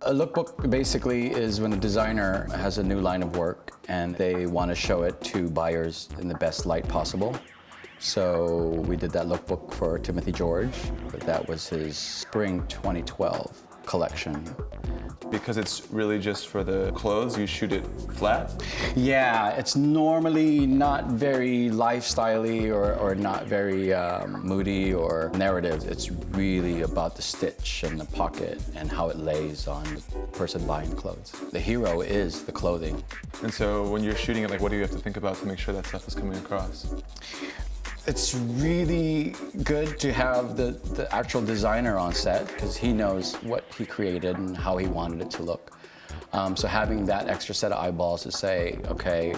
A lookbook basically is when a designer has a new line of work and they want to show it to buyers in the best light possible. So we did that lookbook for Timothy George. That was his spring 2012 collection. Because it's really just for the clothes, you shoot it flat? Yeah, it's normally not very lifestyle-y or not very moody or narrative. It's really about the stitch and the pocket and how it lays on the person buying the clothes. The hero is the clothing. And so when you're shooting it, like, what do you have to think about to make sure that stuff is coming across? It's really good to have the actual designer on set because he knows what he created and how he wanted it to look. So having that extra set of eyeballs to say, okay,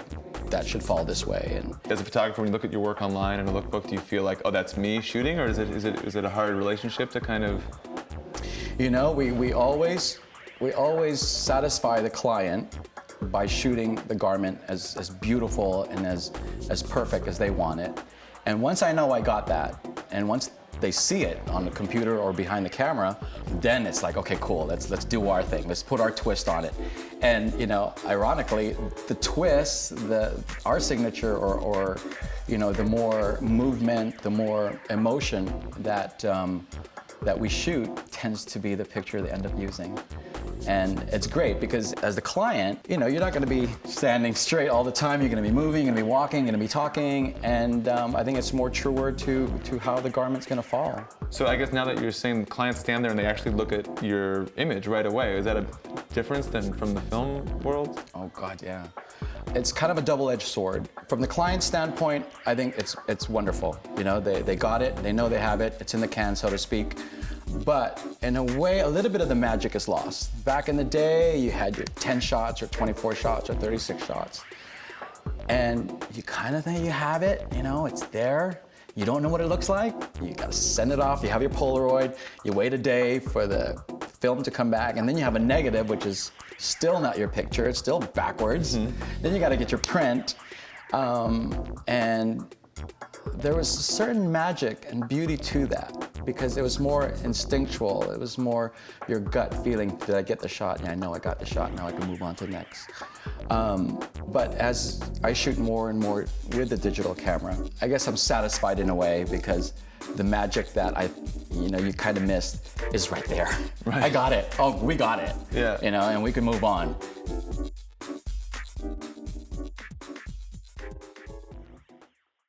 that should fall this way. And as a photographer, when you look at your work online in a lookbook, do you feel like, oh, that's me shooting, or is it a hard relationship to kind of? You know, we always satisfy the client by shooting the garment as beautiful and as perfect as they want it. And once I know I got that, and once they see it on the computer or behind the camera, then it's like, okay, cool, let's do our thing. Let's put our twist on it. And, you know, ironically, the twist, our signature or you know, the more movement, the more emotion that we shoot tends to be the picture they end up using. And it's great because as the client, you know, you're not going to be standing straight all the time. You're going to be moving, you're going to be walking, you're going to be talking. And I think it's more truer to how the garment's going to fall. So I guess now that you're saying clients stand there and they actually look at your image right away, is that a difference than from the film world? Oh God, yeah. It's kind of a double-edged sword. From the client standpoint, I think it's wonderful. You know, they got it, they know they have it, it's in the can, so to speak. But in a way, a little bit of the magic is lost. Back in the day, you had your 10 shots or 24 shots or 36 shots. And you kind of think you have it, you know, it's there. You don't know what it looks like. You gotta send it off, you have your Polaroid, you wait a day for the film to come back, and then you have a negative, which is still not your picture, it's still backwards. Then you gotta get your print. And there was a certain magic and beauty to that because it was more instinctual. It was more your gut feeling, did I get the shot? Yeah, I know I got the shot, now I can move on to the next. But as I shoot more and more with the digital camera, I guess I'm satisfied in a way because the magic that you kind of missed is right there. Right. I got it. Oh, we got it. Yeah. You know, and we can move on.